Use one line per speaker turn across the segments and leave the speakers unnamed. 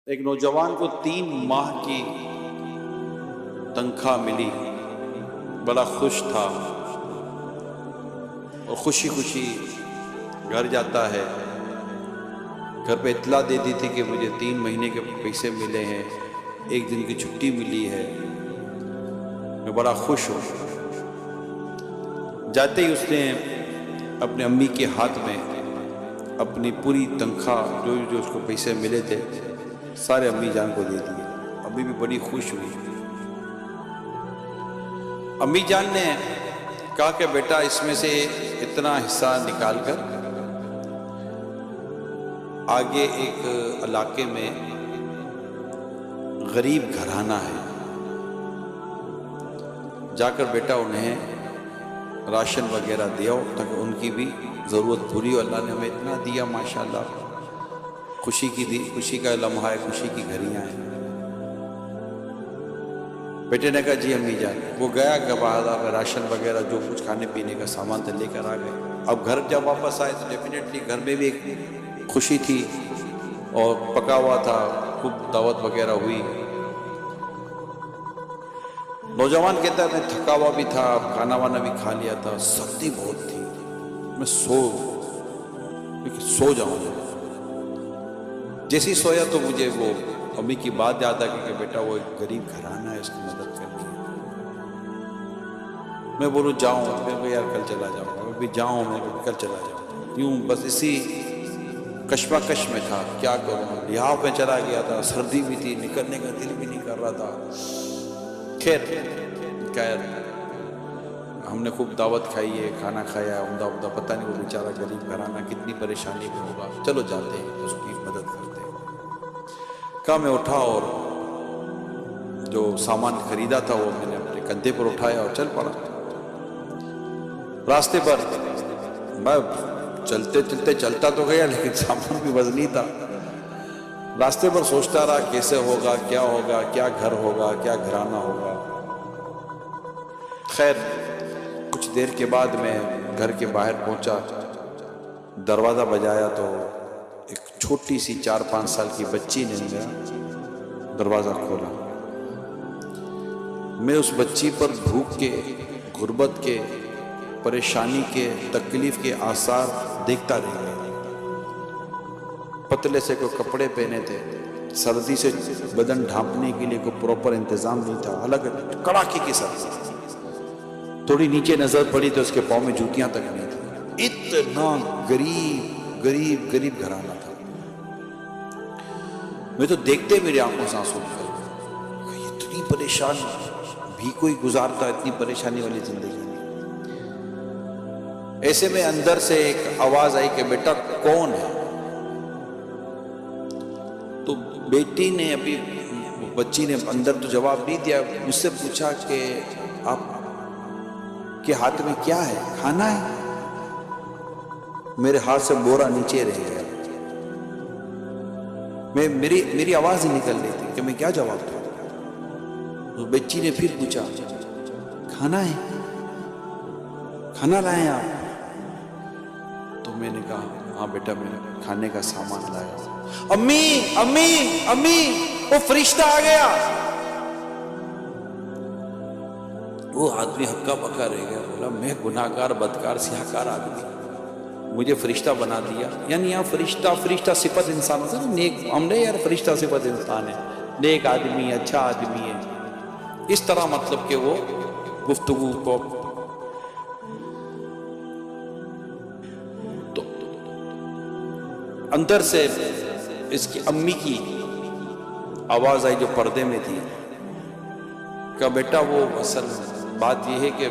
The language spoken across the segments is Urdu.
ایک نوجوان کو 3 ماہ کی تنخواہ ملی، بڑا خوش تھا اور خوشی خوشی گھر جاتا ہے۔ گھر پہ اطلاع دے دی تھی کہ مجھے 3 مہینے کے پیسے ملے ہیں، 1 دن کی چھٹی ملی ہے، میں بڑا خوش ہوں۔ جاتے ہی اس نے اپنے امی کے ہاتھ میں اپنی پوری تنخواہ جو اس کو پیسے ملے تھے سارے امی جان کو دے دیے۔ امی بھی بڑی خوش ہوئی۔ امی جان نے کہا کہ بیٹا اس میں سے اتنا حصہ نکال کر آگے ایک علاقے میں غریب گھرانہ ہے، جا کر بیٹا انہیں راشن وغیرہ دیو تاکہ ان کی بھی ضرورت پوری ہو۔ اللہ نے ہمیں اتنا دیا ماشاءاللہ، خوشی کا لمحہ ہے، خوشی کی گھڑیاں ہیں۔ بیٹے نے کہا جی امی جان، وہ گیا کہ باہر راشن وغیرہ جو کچھ کھانے پینے کا سامان تھا لے کر آ گئے۔ اب گھر جب واپس آئے تو ڈیفینیٹلی گھر میں بھی ایک خوشی تھی اور پکا ہوا تھا، خوب دعوت وغیرہ ہوئی۔ نوجوان کہتا ہے میں تھکا ہوا بھی تھا، کھانا وانا بھی کھا لیا تھا، سردی بہت تھی، میں سو جاؤں۔ جیسے ہی سویا تو مجھے وہ امی کی بات یاد آ کہ بیٹا وہ ایک غریب گھرانہ ہے، اس کی مدد کرنی ہے۔ میں بولوں جاؤں، میں کہ یار کل چلا جاؤں گا، میں بھی جاؤں، میں کل چلا جاؤں۔ یوں بس اسی کشمکش میں تھا، کیا کروں، لحاف میں چلا گیا تھا، سردی بھی تھی، نکلنے کا دل بھی نہیں کر رہا تھا۔ خیر ہم نے خوب دعوت کھائی ہے، کھانا کھایا عمدہ، پتہ نہیں وہ بیچارہ غریب گھرانہ کتنی پریشانی میں ہوگا، چلو جاتے ہیں اس کی مدد کرتے ہیں۔ کہا میں اٹھا اور جو سامان خریدا تھا وہ میں نے اپنے کندھے پر اٹھایا اور چل پڑا۔ راستے پر میں چلتا تو گیا لیکن سامان بھی وزنی تھا۔ راستے پر سوچتا رہا کیسے ہوگا، کیا گھر ہوگا، کیا گھرانہ ہوگا۔ خیر کچھ دیر کے بعد میں گھر کے باہر پہنچا، دروازہ بجایا تو ایک چھوٹی سی 4-5 سال کی بچی نے میرا دروازہ کھولا۔ میں اس بچی پر بھوک کے، غربت کے، پریشانی کے، تکلیف کے آثار دیکھتا رہ گیا۔ پتلے سے کوئی کپڑے پہنے تھے، سردی سے بدن ڈھانپنے کے لیے کوئی پراپر انتظام نہیں تھا، الگ کڑاکے کی سردی۔ تھوڑی نیچے نظر پڑی تو اس کے پاؤں میں جوتیاں تک نہیں تھی۔ اتنا غریب گھرانہ تھا۔ میں تو دیکھتے میری آنکھوں سے آنسو نکل گئے، اتنی پریشان بھی کوئی گزارتا، اتنی پریشانی والی زندگی نہیں۔ ایسے میں اندر سے ایک آواز آئی کہ بیٹا کون ہے؟ تو بیٹی نے ابھی بچی نے اندر تو جواب نہیں دیا، مجھ سے پوچھا کہ آپ کے ہاتھ میں کیا ہے، کھانا ہے؟ میرے ہاتھ سے بورا نیچے رہ گیا، میری آواز ہی نکل رہی تھی کہ میں کیا جواب دوں۔ تو بچی نے پھر پوچھا کھانا ہے، کھانا لائیں آپ؟ تو میں نے کہا ہاں بیٹا میں کھانے کا سامان لایا۔ امی وہ فرشتہ آ گیا۔ وہ آدمی ہکا بکا رہ گیا، بولا میں گناہگار، بدکار، سیاہکار آدمی، مجھے فرشتہ بنا دیا۔ یعنی یہاں فرشتہ صفت انسان ہوتا ہے، نیک، ہم نے یار فرشتہ صفت انسان ہے، نیک آدمی ہے، اچھا آدمی ہے، اس طرح مطلب کہ وہ گفتگو کو۔ تو اندر سے اس کی امی کی آواز آئی جو پردے میں تھی، کہ بیٹا وہ اصل بات یہ ہے کہ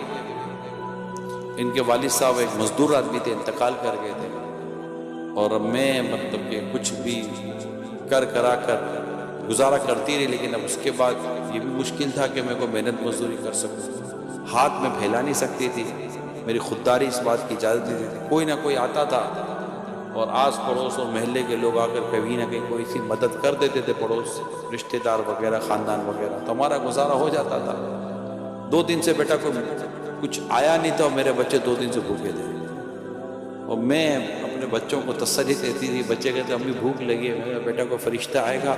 ان کے والد صاحب ایک مزدور آدمی تھے، انتقال کر گئے تھے، اور میں مطلب کہ کچھ بھی کرا کر گزارا کرتی رہی، لیکن اب اس کے بعد یہ بھی مشکل تھا کہ میں کوئی محنت مزدوری کر سکوں، ہاتھ میں پھیلا نہیں سکتی تھی، میری خودداری اس بات کی اجازت دیتی تھی۔ کوئی نہ کوئی آتا تھا اور آس پڑوس اور محلے کے لوگ آ کر کبھی نہ کہیں کوئی سی مدد کر دیتے تھے، پڑوس رشتہ دار وغیرہ، خاندان وغیرہ، تو ہمارا گزارا ہو جاتا تھا۔ 2 دن سے بیٹا کوئی کچھ آیا نہیں تھا اور میرے بچے 2 دن سے بھوکے تھے، اور میں اپنے بچوں کو تسلی دیتی تھی۔ بچے کہتے امی بھوک لگی ہے، میرا بیٹا کو فرشتہ آئے گا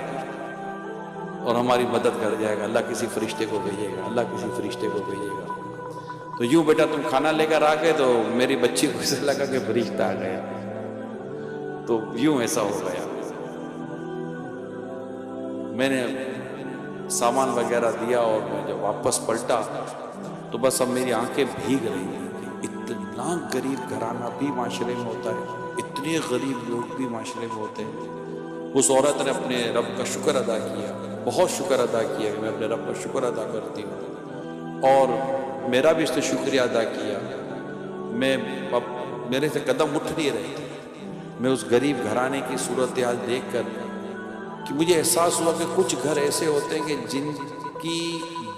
اور ہماری مدد کر جائے گا، اللہ کسی فرشتے کو بھیجے گا، اللہ کسی فرشتے کو بھیجے گا۔ تو یوں بیٹا تم کھانا لے کر آ گئے تو میری بچی کو اسے لگا کہ فرشتہ آ گیا، تو یوں ایسا ہو گیا۔ میں نے سامان وغیرہ دیا اور میں جب واپس پلٹا تو بس اب میری آنکھیں بھیگ رہی تھیں کہ اتنا غریب گھرانہ بھی معاشرے میں ہوتا ہے، اتنے غریب لوگ بھی معاشرے میں ہوتے ہیں۔ اس عورت نے اپنے رب کا شکر ادا کیا، بہت شکر ادا کیا کہ میں اپنے رب کا شکر ادا کرتی ہوں، اور میرا بھی اس نے شکریہ ادا کیا۔ میں اب میرے سے قدم اٹھ نہیں رہے تھے۔ میں اس غریب گھرانے کی صورتحال دیکھ کر کہ مجھے احساس ہوا کہ کچھ گھر ایسے ہوتے ہیں کہ جن کی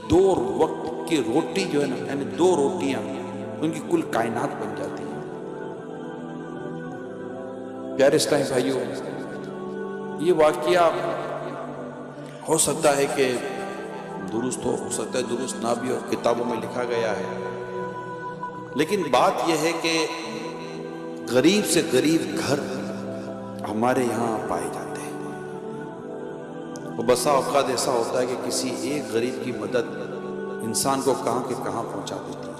2 وقت کی روٹی جو ہے نا، یعنی 2 روٹیاں ان کی کل کائنات بن جاتی ہیں۔ پیارے اسلام بھائیوں، یہ واقعہ ہو سکتا ہے کہ درست ہو سکتا ہے درست نہ بھی ہو، کتابوں میں لکھا گیا ہے، لیکن بات یہ ہے کہ غریب سے غریب گھر ہمارے یہاں پائے جاتے ہیں، اور بسا اوقات ایسا ہوتا ہے کہ کسی ایک غریب کی مدد انسان کو کہاں کے کہاں پہنچا دیتی ہے۔